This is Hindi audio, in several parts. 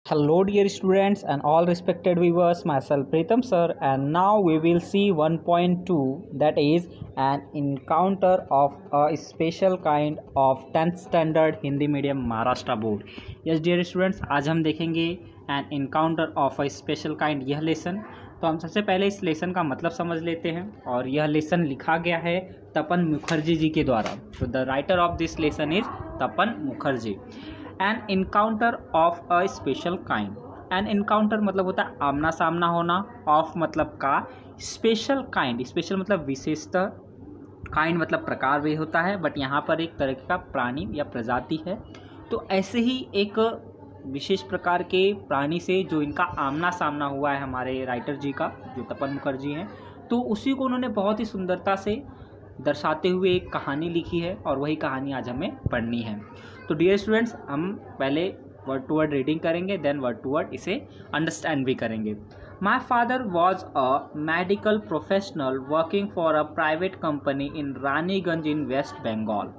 Hello dear students and all respected viewers, myself Pritam sir, and now we will see 1.2, that is an encounter of a special kind of 10th standard Hindi medium Maharashtra board. Yes dear students, आज हम देखेंगे an encounter of a special kind यह लेसन। तो हम सबसे पहले इस लेसन का मतलब समझ लेते हैं और यह लेसन लिखा गया है तपन मुखर्जी जी के द्वारा। तो the writer of this lesson is Tapan Mukherjee. An encounter of a special kind. An encounter मतलब होता है आमना सामना होना, ऑफ मतलब का, स्पेशल काइंड, स्पेशल मतलब विशेषतः, काइंड मतलब प्रकार भी होता है, बट यहाँ पर एक तरह का प्राणी या प्रजाति है। तो ऐसे ही एक विशेष प्रकार के प्राणी से जो इनका आमना सामना हुआ है हमारे राइटर जी का, जो तपन मुखर्जी हैं, तो उसी को उन्होंने बहुत ही सुंदरता से दर्शाते हुए एक कहानी लिखी है और वही कहानी आज हमें पढ़नी है। तो डियर स्टूडेंट्स, हम पहले वर्ड टू वर्ड रीडिंग करेंगे, देन वर्ड टू वर्ड इसे अंडरस्टैंड भी करेंगे। My father was a medical professional working for a private company in Raniganj in West Bengal.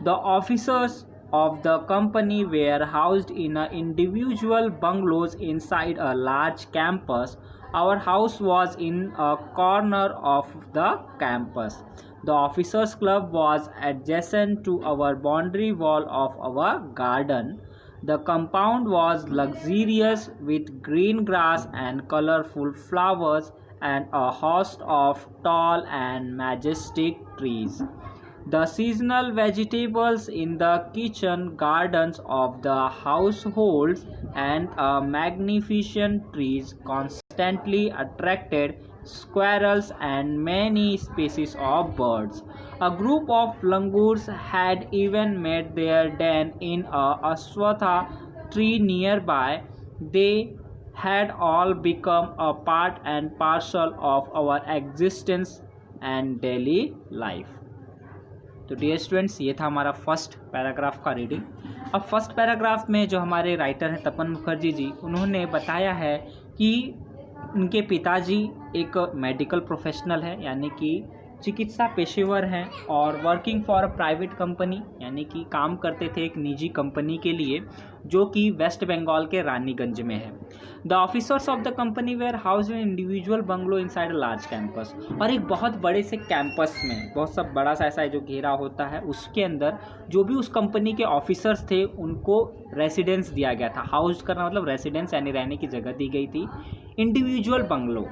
The officers of the company were housed in a individual bungalows inside a large campus. Our house was in a corner of the campus. The officers club was adjacent to our boundary wall of our garden. The compound was luxurious with green grass and colorful flowers and a host of tall and majestic trees. The seasonal vegetables in the kitchen gardens of the households and a magnificent trees constantly attracted squirrels and many species of birds. A group of langurs had even made their den in a aswatha tree nearby. They had all become a part and parcel of our existence and daily life. तो डियर स्टूडेंट्स, ये था हमारा फर्स्ट पैराग्राफ का रीडिंग। अब फर्स्ट पैराग्राफ में जो हमारे राइटर हैं तपन मुखर्जी जी, उन्होंने बताया है कि उनके पिताजी एक मेडिकल प्रोफेशनल है, यानी कि चिकित्सा पेशेवर हैं, और working for a private company, यानी कि काम करते थे एक निजी कंपनी के लिए जो कि वेस्ट बंगाल के रानीगंज में है। The officers of the company were housed in individual bungalow inside a large campus. और एक बहुत बड़े से कैंपस में, बहुत सब बड़ा सा ऐसा जो घेरा होता है, उसके अंदर जो भी उस कंपनी के ऑफिसर्स थे उनको रेसिडेंस दिया गया था। हाउस करना मतलब रेसिडेंस, यानी रहने की जगह दी गई थी। इंडिविजुअल बंगलो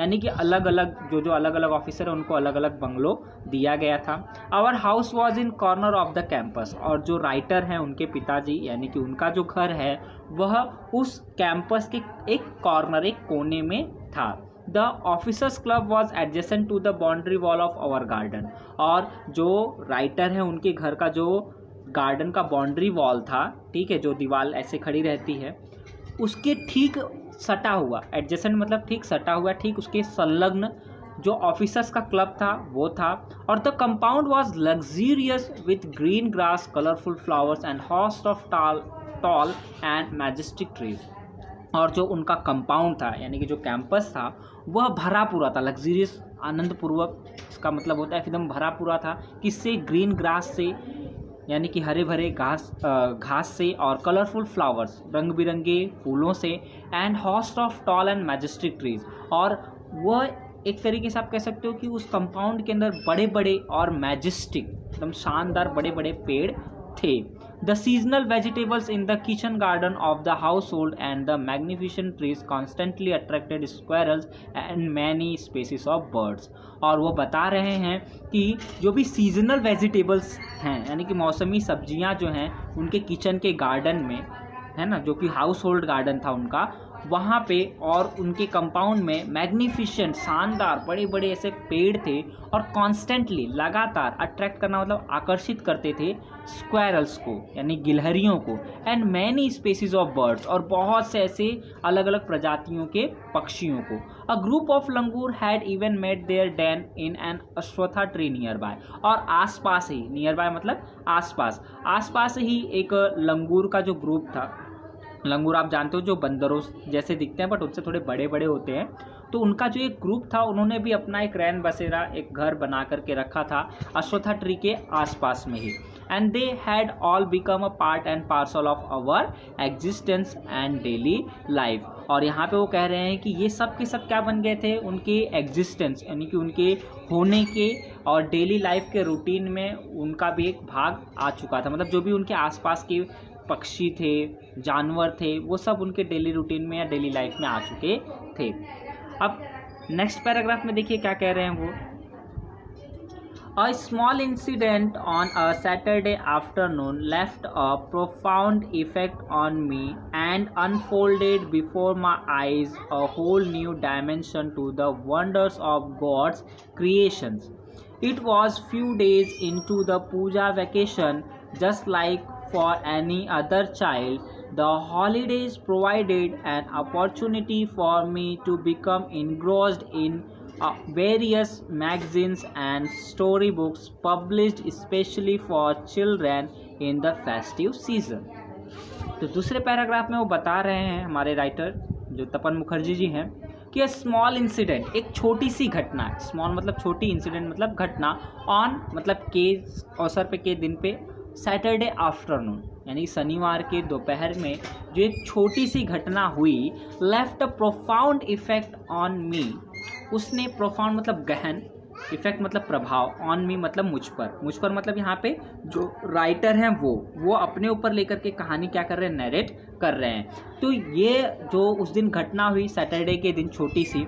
यानी कि अलग अलग जो अलग अलग ऑफिसर है उनको अलग अलग बंगलो दिया गया था। Our house was in corner of the campus. और जो राइटर हैं उनके पिताजी, यानी कि उनका जो घर है वह उस कैंपस के एक कॉर्नर, एक कोने में था। The officers club was adjacent to the boundary wall of our garden. और जो राइटर है उनके घर का जो गार्डन का बाउंड्री वॉल था, ठीक है, जो दीवार ऐसे खड़ी रहती है, उसके ठीक सटा हुआ, एडजेसेंट मतलब ठीक सटा हुआ, ठीक उसके संलग्न जो ऑफिसर्स का क्लब था वो था। और the compound was luxurious with green grass, colourful flowers and host of tall and majestic trees. और जो उनका कंपाउंड था, यानी कि जो कैंपस था, वह भरा पूरा था, लग्जूरियस, आनंदपूर्वक, इसका मतलब होता है एकदम भरा पूरा था। किससे? ग्रीन ग्रास से, यानी कि हरे भरे घास से, और कलरफुल फ्लावर्स, रंग बिरंगे फूलों से, and host of tall and majestic trees. और वह एक तरीके से आप कह सकते हो कि उस कंपाउंड के अंदर बड़े बड़े और मैजेस्टिक, एकदम शानदार बड़े बड़े पेड़ थे। The seasonal vegetables in the kitchen garden of the house hold and the magnificent trees constantly attracted squirrels and many species of birds. और वो बता रहे हैं कि जो भी सीजनल वेजिटेबल्स हैं, यानी कि मौसमी सब्जियां जो हैं उनके किचन के गार्डन में है ना, जो कि हाउस होल्ड गार्डन था उनका, वहाँ पे और उनके कंपाउंड में मैग्निफिसेंट, शानदार बड़े बड़े ऐसे पेड़ थे, और कॉन्स्टेंटली, लगातार, अट्रैक्ट करना मतलब आकर्षित करते थे स्क्वायरल्स को, यानी गिलहरियों को, and many species of birds, और बहुत से ऐसे अलग अलग प्रजातियों के पक्षियों को। A group of langur had even made their den in an ashwattha tree nearby. और आसपास ही, नियर बाय मतलब आसपास ही एक लंगूर का जो ग्रुप था, लंगूर आप जानते हो जो बंदरों जैसे दिखते हैं बट उनसे थोड़े बड़े बड़े होते हैं। तो उनका जो एक ग्रुप था उन्होंने भी अपना एक रैन बसेरा एक घर बना करके रखा था अश्वत्था ट्री के आसपास में ही। And they had all become a part and parcel of our existence and daily life. और यहाँ पे वो कह रहे हैं कि ये सब के सब क्या बन गए थे, उनके एग्जिस्टेंस यानी कि उनके होने के और डेली लाइफ के रूटीन में उनका भी एक भाग आ चुका था। मतलब जो भी उनके आसपास के पक्षी थे, जानवर थे, वो सब उनके डेली रूटीन में या डेली लाइफ में आ चुके थे। अब नेक्स्ट पैराग्राफ में देखिए क्या कह रहे हैं वो। A small incident on a Saturday afternoon left a profound effect on me and unfolded before my eyes a whole new dimension to the wonders of God's creations. It was few days into the puja vacation, just like for any other child. The holidays provided an opportunity for me to become engrossed in various magazines and storybooks published especially for children in the festive season. तो दूसरे पैराग्राफ में वो बता रहे हैं हमारे राइटर जो तपन मुखर्जी जी हैं कि स्मॉल इंसिडेंट, एक छोटी सी घटना, स्मॉल मतलब छोटी, इंसिडेंट मतलब घटना, ऑन मतलब के अवसर पे के दिन पे, सैटरडे आफ्टरनून यानी शनिवार के दोपहर में जो एक छोटी सी घटना हुई, left a profound effect on me, उसने प्रोफाउंड मतलब गहन, इफेक्ट मतलब प्रभाव, ऑन मी मतलब मुझ पर मतलब यहाँ पे जो राइटर हैं वो अपने ऊपर लेकर के कहानी क्या कर रहे हैं, नरेट कर रहे हैं। तो ये जो उस दिन घटना हुई सैटरडे के दिन छोटी सी,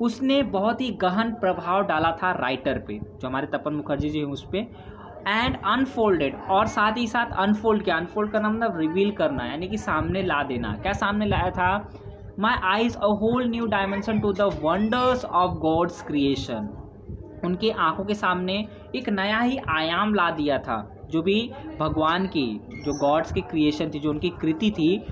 उसने बहुत ही गहन प्रभाव डाला था राइटर पे, जो हमारे तपन मुखर्जी जी हैं उस पर। एंड अनफोल्डेड, और साथ ही साथ अनफोल्ड किया, अनफोल्ड करना मतलब रिवील करना, यानी कि सामने ला देना। क्या सामने लाया था, my eyes a whole new dimension to the wonders of God's creation, उनकी आंखों के सामने एक नया ही आयाम ला दिया था, जो भी भगवान की, जो गॉड्स की क्रिएशन थी, जो उनकी कृति थी,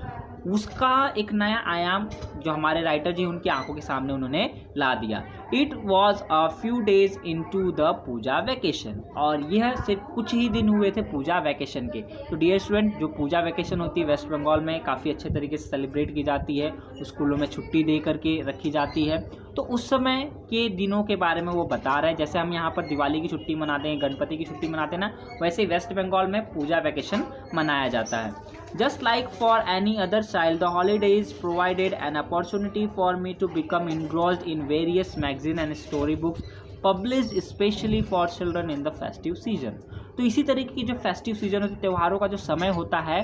उसका एक नया आयाम जो हमारे राइटर जी उनकी आंखों के सामने उन्होंने ला दिया। It was a few days into the puja vacation, और यह सिर्फ कुछ ही दिन हुए थे पूजा वैकेशन के। तो डियर स्टूडेंट, जो पूजा वैकेशन होती है वेस्ट बंगाल में काफ़ी अच्छे तरीके से सेलिब्रेट की जाती है, स्कूलों में छुट्टी दे करके रखी जाती है। तो उस समय के दिनों के बारे में वो बता रहे हैं, जैसे हम यहाँ पर दिवाली की छुट्टी मनाते हैं, गणपति की छुट्टी मनाते हैं ना, वैसे वेस्ट बंगाल में पूजा वैकेशन मनाया जाता है। Just like for any other child, the holidays provided an opportunity for me to become engrossed in various magazines and storybooks published especially for children in the festive season. तो इसी तरीके की जो फेस्टिव सीजन होती है, त्योहारों का जो समय होता है,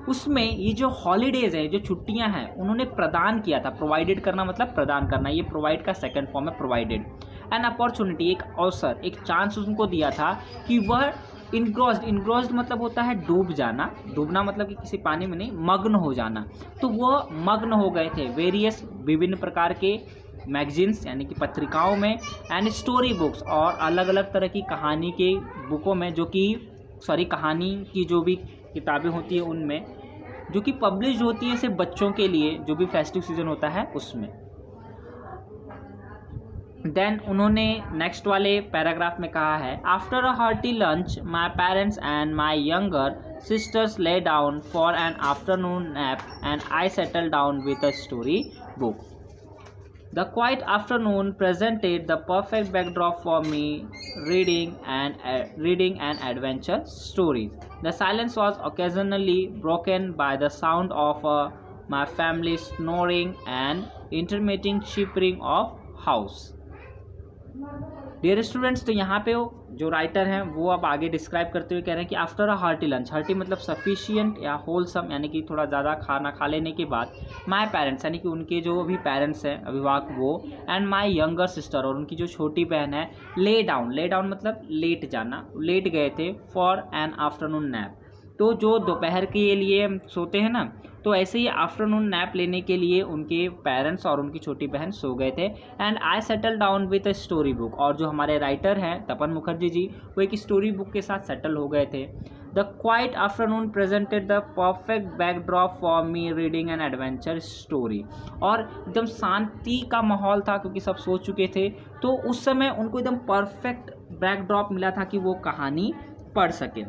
उसमें ये जो हॉलीडेज है, जो छुट्टियां हैं, उन्होंने प्रदान किया था। प्रोवाइडेड करना मतलब प्रदान करना, ये प्रोवाइड का सेकंड फॉर्म है प्रोवाइडेड। एन अपॉर्चुनिटी, एक अवसर, एक चांस उनको दिया था कि वह इनग्रोस्ड मतलब होता है डूब जाना, डूबना मतलब कि किसी पानी में नहीं, मग्न हो जाना। तो वह मग्न हो गए थे वेरियस, विभिन्न प्रकार के मैगजीन्स यानी कि पत्रिकाओं में, एंड स्टोरी बुक्स, और अलग अलग तरह की कहानी के बुकों में, जो कि कहानी की जो भी किताबें होती है उनमें, जो कि पब्लिश होती है सिर्फ बच्चों के लिए, जो भी फेस्टिव सीजन होता है उसमें। देन उन्होंने नेक्स्ट वाले पैराग्राफ में कहा है, after a hearty lunch my parents and my younger sisters lay down for an afternoon nap and I settled down with a story book. The quiet afternoon presented the perfect backdrop for me reading and adventure stories. The silence was occasionally broken by the sound of my family snoring and intermittent chirping of house. Dear students, तो यहाँ पे जो राइटर हैं वो अब आगे डिस्क्राइब करते हुए कह रहे हैं कि after a hearty lunch, hearty मतलब सफिशिएंट या होलसम, यानी कि थोड़ा ज़्यादा खाना खा लेने के बाद, माई पेरेंट्स यानी कि उनके जो भी पेरेंट्स हैं, अभिभावक, वो, एंड माई यंगर सिस्टर और उनकी जो छोटी बहन है, ले डाउन मतलब लेट जाना, लेट गए थे, फॉर एन आफ्टरनून नैप। तो जो दोपहर के लिए सोते हैं ना, तो ऐसे ही आफ्टरनून नैप लेने के लिए उनके पेरेंट्स और उनकी छोटी बहन सो गए थे। And I settle down with a story book, और जो हमारे राइटर हैं तपन मुखर्जी जी, वो एक स्टोरी बुक के साथ सेटल हो गए थे। The quite afternoon presented the perfect backdrop for me reading an adventure story, और एकदम शांति का माहौल था क्योंकि सब सो चुके थे। तो उस समय उनको एकदम परफेक्ट बैकड्रॉप मिला था कि वो कहानी पढ़ सकें।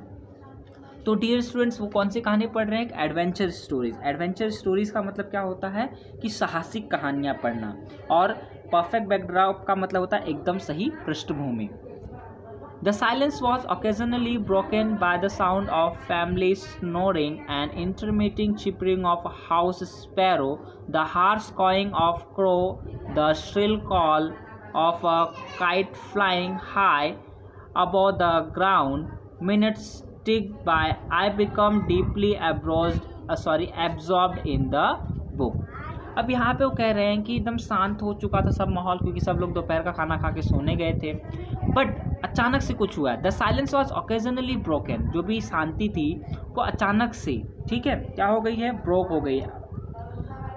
तो डियर स्टूडेंट्स, वो कौन सी कहानी पढ़ रहे हैं? Adventure stories. एडवेंचर स्टोरीज का मतलब क्या होता है कि साहसिक कहानियाँ पढ़ना, और परफेक्ट बैकड्रॉप का मतलब होता है एकदम सही पृष्ठभूमि। The silence was occasionally broken by the sound of family snoring and intermittent chirping of a house sparrow, the harsh cawing of crow, the shrill call of a kite flying high above the ground. Minutes tick by. I become deeply absorbed in the book. अब यहाँ पे वो कह रहे हैं कि एकदम शांत हो चुका था सब माहौल, क्योंकि सब लोग दोपहर का खाना खा के सोने गए थे, बट अचानक से कुछ हुआ। The silence was occasionally broken, जो भी शांति थी वो अचानक से, ठीक है, क्या हो गई है? ब्रोक हो गई है।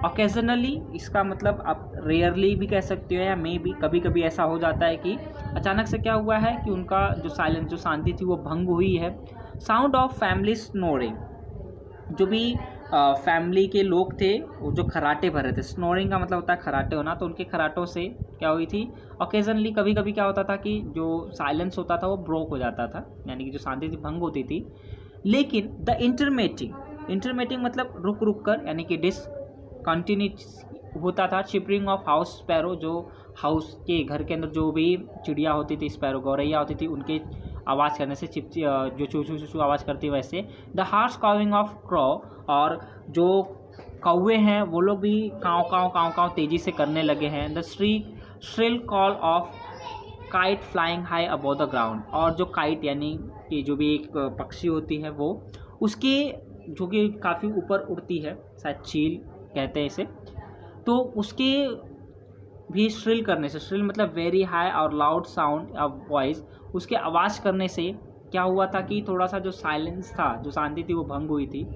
ओकेजनली इसका मतलब आप रेयरली भी कह सकते हो, या मे भी कभी कभी ऐसा हो जाता है कि अचानक से क्या हुआ है कि उनका जो साइलेंस, जो शांति थी वो भंग हुई है। साउंड ऑफ फैमिली स्नोरिंग, जो भी फैमिली के लोग थे वो जो खराटे भर रहे थे, स्नोरिंग का मतलब होता है खराटे होना, तो उनके खराटों से क्या हुई थी? ओकेजनली कभी कभी क्या होता था कि जो साइलेंस होता था वो ब्रोक हो जाता था, यानी कि जो शांति थी भंग होती थी। लेकिन द इंटरमेटिंग मतलब रुक रुक कर, यानी कि डिसकंटिन्यू होता था। चिपरिंग ऑफ हाउस स्पैरो, जो हाउस के घर के अंदर जो भी चिड़िया होती थी, स्पैरो गौरैया होती थी, उनके आवाज़ करने से जो चू चू चू आवाज़ करती वैसे। The harsh calving of crow, और जो कौवे हैं वो लोग भी काँव काँव काँव काँव तेज़ी से करने लगे हैं। The shrill call of kite flying high above the ground, और जो काइट यानी कि जो भी एक पक्षी होती है वो उसके जो कि काफ़ी ऊपर उड़ती है, शायद चील कहते हैं इसे, तो उसके भी श्रिल करने से, श्रिल मतलब वेरी हाई और लाउड साउंड ऑफ वॉइस, उसके आवाज़ करने से क्या हुआ था कि थोड़ा सा जो साइलेंस था, जो शांति थी वो भंग हुई थी।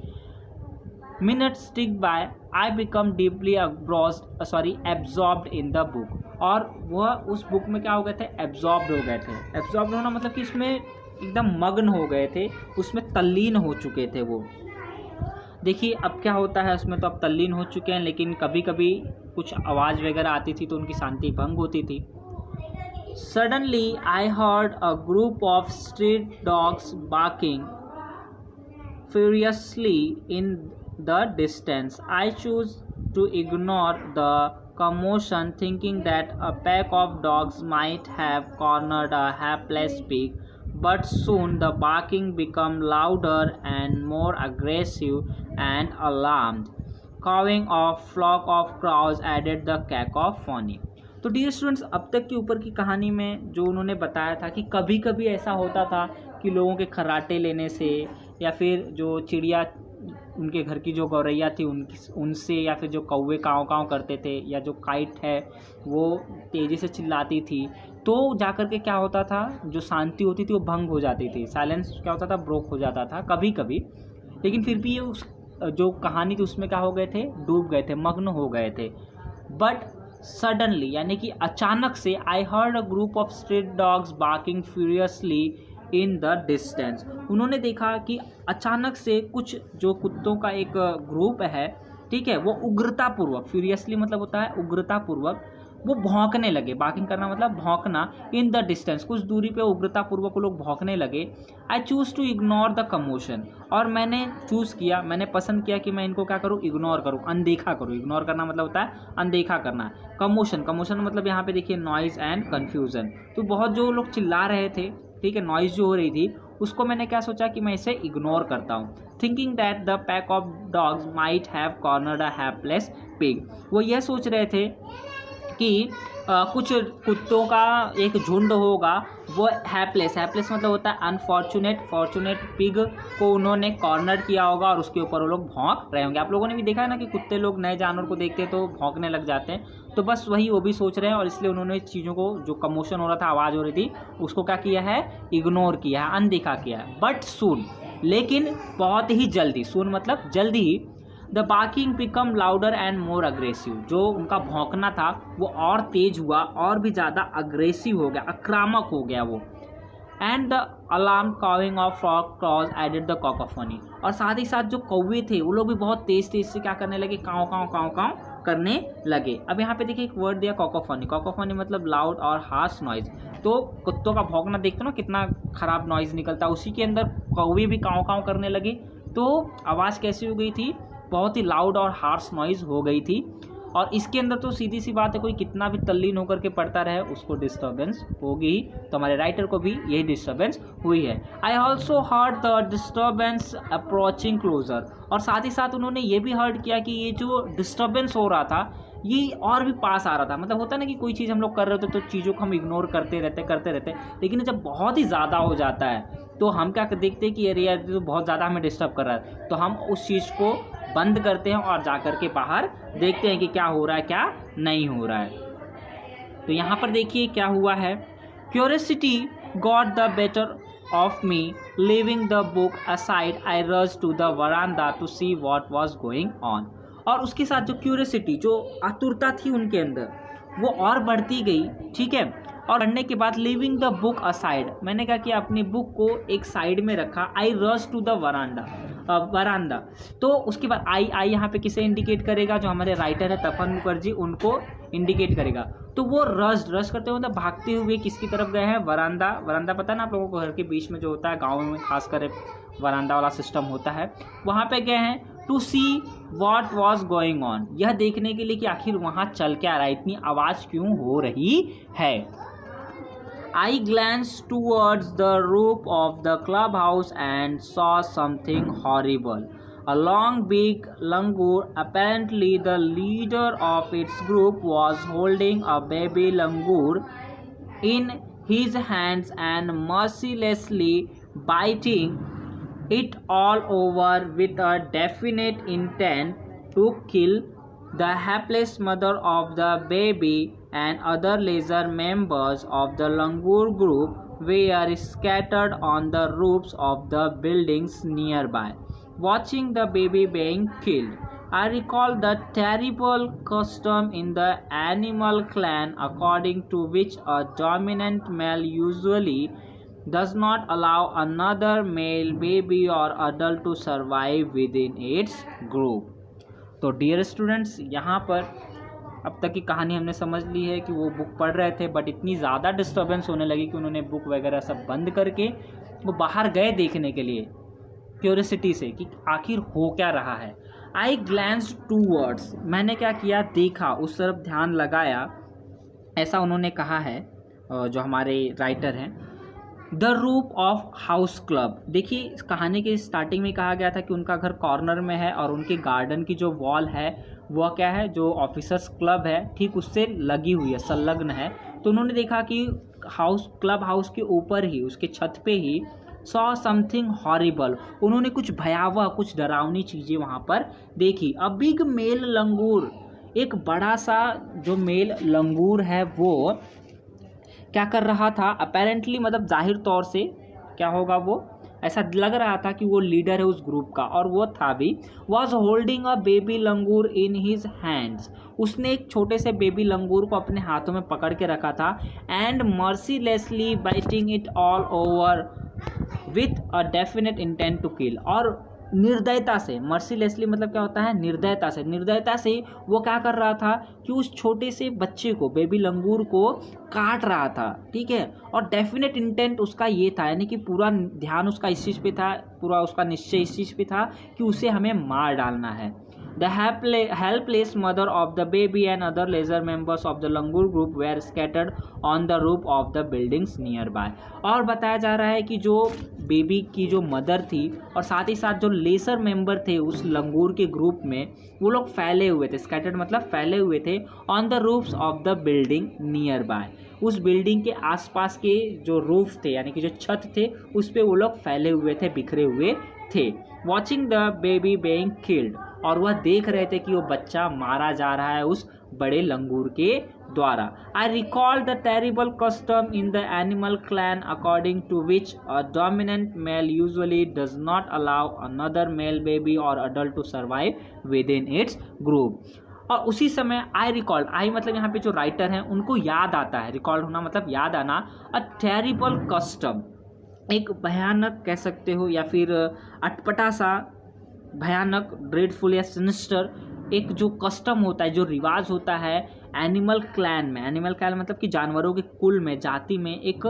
Minutes tick by, I become deeply absorbed in the book, और वह उस बुक में क्या हो गए थे? एब्जॉर्ब्ड हो गए थे। एब्जॉर्ब्ड होना मतलब कि इसमें एकदम मग्न हो गए थे, उसमें तल्लीन हो चुके थे वो। देखिए अब क्या होता है, उसमें तो अब तल्लीन हो चुके हैं, लेकिन कभी कभी कुछ आवाज़ वगैरह आती थी तो उनकी शांति भंग होती थी। Suddenly, I heard a group of street dogs barking furiously in the distance. I chose to ignore the commotion, thinking that a pack of dogs might have cornered a hapless pig. But soon the barking became louder and more aggressive, and alarmed cawing of flock of crows added the cacophony. तो डियर स्टूडेंट्स, अब तक के ऊपर की कहानी में जो उन्होंने बताया था कि कभी कभी ऐसा होता था कि लोगों के खर्राटे लेने से, या फिर जो चिड़िया उनके घर की जो गौरैया थी उनसे, या फिर जो कौवे काँव काँव करते थे, या जो काइट है वो तेज़ी से चिल्लाती थी, तो जाकर के क्या होता था, जो शांति होती थी वो भंग हो जाती थी, साइलेंस क्या होता था? ब्रोक हो जाता था कभी कभी। लेकिन फिर भी ये उस जो कहानी थी उसमें क्या हो गए थे? डूब गए थे, मग्न हो गए थे। बट सडनली, यानी कि अचानक से, I heard a group of street dogs barking furiously in the distance, उन्होंने देखा कि अचानक से कुछ जो कुत्तों का एक ग्रुप है, ठीक है, वो उग्रतापूर्वक, फ्यूरियसली मतलब होता है उग्रतापूर्वक, वो भौंकने लगे। बार्किंग करना मतलब भौंकना। इन द डिस्टेंस, कुछ दूरी पे उग्रतापूर्वक लोग भौंकने लगे। I choose to ignore the commotion, और मैंने चूज़ किया, मैंने पसंद किया कि मैं इनको क्या करूँ? इग्नोर करूँ, अनदेखा करूँ। इग्नोर करना मतलब होता है अनदेखा करना। कमोशन मतलब यहाँ पे देखिए नॉइज़ एंड कन्फ्यूज़न, तो बहुत जो लोग चिल्ला रहे थे, ठीक है, नॉइज़ जो हो रही थी, उसको मैंने क्या सोचा कि मैं इसे इग्नोर करता हूँ। Thinking that the pack of dogs might have cornered a hapless pig, वो यह सोच रहे थे कि कुछ कुत्तों का एक झुंड होगा, वो हैप्लेस मतलब होता है फॉर्चुनेट पिग को उन्होंने कॉर्नर किया होगा, और उसके ऊपर वो लोग भौंक रहे होंगे। आप लोगों ने भी देखा है ना कि कुत्ते लोग नए जानवर को देखते तो भौंकने लग जाते हैं, तो बस वही वो भी सोच रहे हैं, और इसलिए उन्होंने चीज़ों को, जो कमोशन हो रहा था, आवाज़ हो रही थी, उसको क्या किया है? इग्नोर किया है, अनदेखा किया है। बट सून, लेकिन बहुत ही जल्दी, सून मतलब जल्दी ही, the barking become louder and more aggressive, जो उनका भौंकना था वो और तेज हुआ, और भी ज़्यादा अग्रेसिव हो गया, आक्रामक हो गया वो। And the alarm cawing of frog claws added the cacophony. और साथ ही साथ जो कौवे थे वो लोग भी बहुत तेज तेज से क्या करने लगे, काँव काँव काँव काँव करने लगे। अब यहाँ पे देखिए एक वर्ड दिया कॉकोफोनी। कॉकोफोनी मतलब लाउड और हार्श नॉइज। तो कुत्तों का भौंकना देखते हो ना कितना खराब नॉइज निकलता है, उसी के अंदर कौवे भी काँव काँव करने लगे। तो आवाज़ कैसी हो गई थी, बहुत ही लाउड और हार्श नॉइज हो गई थी। और इसके अंदर तो सीधी सी बात है, कोई कितना भी तल्लीन होकर के पढ़ता रहे उसको डिस्टर्बेंस होगी ही। तो हमारे राइटर को भी यही डिस्टर्बेंस हुई है। I also heard the disturbance approaching closer. और साथ ही साथ उन्होंने ये भी हर्ड किया कि ये जो डिस्टर्बेंस हो रहा था ये और भी पास आ रहा था। मतलब होता है ना कि कोई चीज़ हम लोग कर रहे होते तो चीज़ों को हम इग्नोर करते रहते, लेकिन जब बहुत ही ज़्यादा हो जाता है तो हम क्या देखते हैं कि अरे यार तो बहुत ज़्यादा हमें डिस्टर्ब कर रहा है, तो हम उस चीज़ को बंद करते हैं और जा कर के बाहर देखते हैं कि क्या हो रहा है क्या नहीं हो रहा है। तो यहाँ पर देखिए क्या हुआ है, curiosity got the better of me, leaving the book aside I rushed to the veranda to see what was going on। और उसके साथ जो क्यूरियोसिटी, जो आतुरता थी उनके अंदर, वो और बढ़ती गई, ठीक है। और पढ़ने के बाद लिविंग द बुक असाइड, मैंने क्या किया, अपनी बुक को एक साइड में रखा। I rush to the veranda. तो उसके बाद आई यहाँ पे किसे इंडिकेट करेगा, जो हमारे राइटर है तपन मुखर्जी, उनको इंडिकेट करेगा। तो वो रश करते हुए मतलब भागते हुए किसकी तरफ गए हैं, वरांडा पता ना आप लोगों को, घर के बीच में जो होता है गाँव में खासकर वरांडा वाला सिस्टम होता है, वहाँ पे गए हैं। To see what was going on, यह देखने के लिए कि आखिर वहाँ चल क्या रहा है, इतनी आवाज़ क्यों हो रही है। I glanced towards the roof of the clubhouse and saw something horrible. A long big langur, apparently the leader of its group, was holding a baby langur in his hands and mercilessly biting it all over with a definite intent to kill. The hapless mother of the baby and other lesser members of the langur group were scattered on the roofs of the buildings nearby, watching the baby being killed. I recall the terrible custom in the animal clan according to which a dominant male usually does not allow another male baby or adult to survive within its group। तो डियर स्टूडेंट्स, यहाँ पर अब तक की कहानी हमने समझ ली है कि वो बुक पढ़ रहे थे, बट इतनी ज़्यादा डिस्टर्बेंस होने लगी कि उन्होंने बुक वगैरह सब बंद करके वो बाहर गए देखने के लिए क्यूरियोसिटी से कि आखिर हो क्या रहा है। आई ग्लैंस टूवर्ड्स, मैंने क्या किया, देखा, उस तरफ ध्यान लगाया, ऐसा उन्होंने कहा है जो हमारे राइटर हैं। The roof of house club, देखिए कहानी के स्टार्टिंग में कहा गया था कि उनका घर कॉर्नर में है और उनके गार्डन की जो वॉल है वह क्या है, जो ऑफिसर्स क्लब है ठीक उससे लगी हुई है, संलग्न है। तो उन्होंने देखा कि क्लब हाउस के ऊपर ही, उसके छत पे ही सॉ समथिंग हॉरिबल, उन्होंने कुछ भयावह, कुछ डरावनी चीज़ें वहाँ पर देखी। अ बिग मेल लंगूर, एक बड़ा सा जो मेल लंगूर है वो क्या कर रहा था, अपेरेंटली मतलब जाहिर तौर से क्या होगा, वो ऐसा लग रहा था कि वो लीडर है उस ग्रुप का, और वो था भी। Was holding a baby langur in his hands, उसने एक छोटे से बेबी लंगूर को अपने हाथों में पकड़ के रखा था। And mercilessly biting it all over with a definite intent to kill, और निर्दयता से, मर्सीलेसली मतलब क्या होता है, निर्दयता से वो क्या कर रहा था कि उस छोटे से बच्चे को, बेबी लंगूर को काट रहा था, ठीक है। और डेफिनेट इंटेंट उसका ये था, यानी कि पूरा ध्यान उसका इस चीज़ पे था, पूरा उसका निश्चय इस चीज़ पे था कि उसे हमें मार डालना है। The helpless mother of the baby and other lesser members of the langur group were scattered on the roof of the buildings nearby। और बताया जा रहा है कि जो बेबी की जो मदर थी और साथ ही साथ जो लेसर मेंबर थे उस लंगूर के ग्रुप में, वो लोग फैले हुए थे, स्कैटर्ड मतलब फैले हुए थे, on the roofs of the building near by, उस बिल्डिंग के आसपास के जो रूफ थे यानी कि जो छत थे उस पे वो लोग फैले हुए थे, बिखरे हुए थे। Watching the baby being killed, और वह देख रहे थे कि वो बच्चा मारा जा रहा है उस बड़े लंगूर के द्वारा। I recall the terrible custom in the animal clan according to which a dominant male usually does not allow another male baby और adult to survive within its group. और उसी समय आई रिकॉल्ड, आई मतलब यहाँ पे जो राइटर हैं उनको याद आता है, रिकॉल्ड होना मतलब याद आना, अ टेरिबल कस्टम, एक भयानक कह सकते हो या फिर अटपटा सा भयानक ड्रेडफुल या सिनिस्टर एक जो कस्टम होता है, जो रिवाज होता है एनिमल क्लैन में। एनिमल क्लैन मतलब कि जानवरों के कुल में, जाति में एक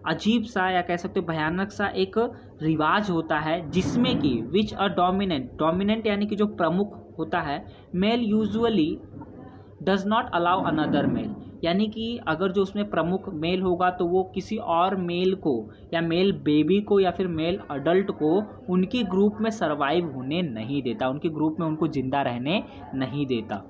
अजीब सा या कह सकते हो भयानक सा एक रिवाज होता है, जिसमें कि विच अ डोमिनेंट यानी कि जो प्रमुख होता है, male usually does not allow another male, यानी कि अगर जो उसमें प्रमुख मेल होगा तो वो किसी और मेल को या मेल बेबी को या फिर मेल अडल्ट को उनके ग्रुप में सरवाइव होने नहीं देता, उनके ग्रुप में उनको जिंदा रहने नहीं देता।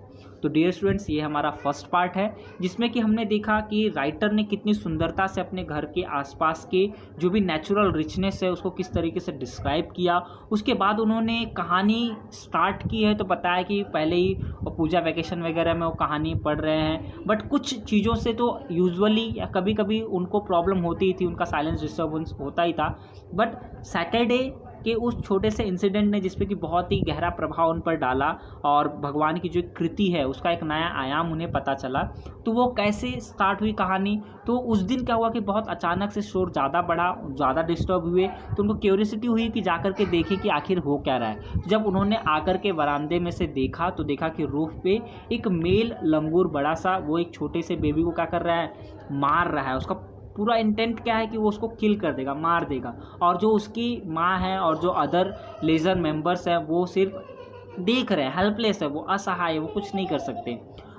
तो डियर स्टूडेंट्स, ये हमारा फर्स्ट पार्ट है, जिसमें कि हमने देखा कि राइटर ने कितनी सुंदरता से अपने घर के आसपास के जो भी नेचुरल रिचनेस है उसको किस तरीके से डिस्क्राइब किया। उसके बाद उन्होंने कहानी स्टार्ट की है तो बताया कि पहले ही पूजा वैकेशन वगैरह में वो कहानी पढ़ रहे हैं, बट कुछ चीज़ों से तो यूजुअली या कभी कभी उनको प्रॉब्लम होती ही थी, उनका साइलेंस डिस्टर्बेंस होता ही था। बट सैटरडे के उस छोटे से इंसिडेंट ने जिसपे कि बहुत ही गहरा प्रभाव उन पर डाला और भगवान की जो कृति है उसका एक नया आयाम उन्हें पता चला। तो वो कैसे स्टार्ट हुई कहानी, तो उस दिन क्या हुआ कि बहुत अचानक से शोर ज़्यादा बढ़ा, ज़्यादा डिस्टर्ब हुए, तो उनको क्यूरियोसिटी हुई कि जाकर के देखें कि आखिर हो क्या रहा है। तो जब उन्होंने आकर के बरामदे में से देखा तो देखा कि रूफ पे एक मेल लंगूर बड़ा सा वो एक छोटे से बेबी को क्या कर रहा है, मार रहा है। उसका पूरा इंटेंट क्या है कि वो उसको किल कर देगा, मार देगा, और जो उसकी माँ है और जो अदर लेजर मेंबर्स हैं वो सिर्फ देख रहे हैं, हेल्पलेस है, वो असहाय है, वो कुछ नहीं कर सकते।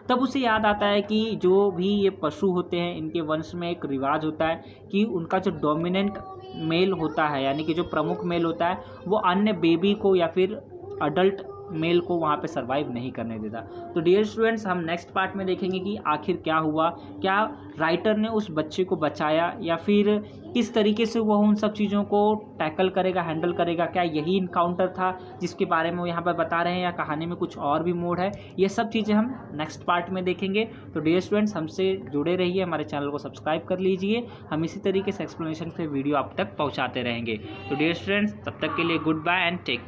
तब उसे याद आता है कि जो भी ये पशु होते हैं इनके वंश में एक रिवाज होता है कि उनका जो डोमिनेंट मेल होता है यानी कि जो प्रमुख मेल होता है वो अन्य बेबी को या फिर अडल्ट मेल को वहाँ पे सरवाइव नहीं करने देता। तो डियर स्टूडेंट्स, हम नेक्स्ट पार्ट में देखेंगे कि आखिर क्या हुआ, क्या राइटर ने उस बच्चे को बचाया या फिर किस तरीके से वो उन सब चीज़ों को टैकल करेगा, हैंडल करेगा। क्या यही इनकाउंटर था जिसके बारे में वो यहाँ पर बता रहे हैं या कहानी में कुछ और भी मोड़ है, ये सब चीज़ें हम नेक्स्ट पार्ट में देखेंगे। तो डियर स्टूडेंट्स, हमसे जुड़े रहिए, हमारे चैनल को सब्सक्राइब कर लीजिए, हम इसी तरीके से एक्सप्लेनेशन से वीडियो आप तक पहुँचाते रहेंगे। तो डियर स्टूडेंट्स, तब तक के लिए गुड बाय एंड टेक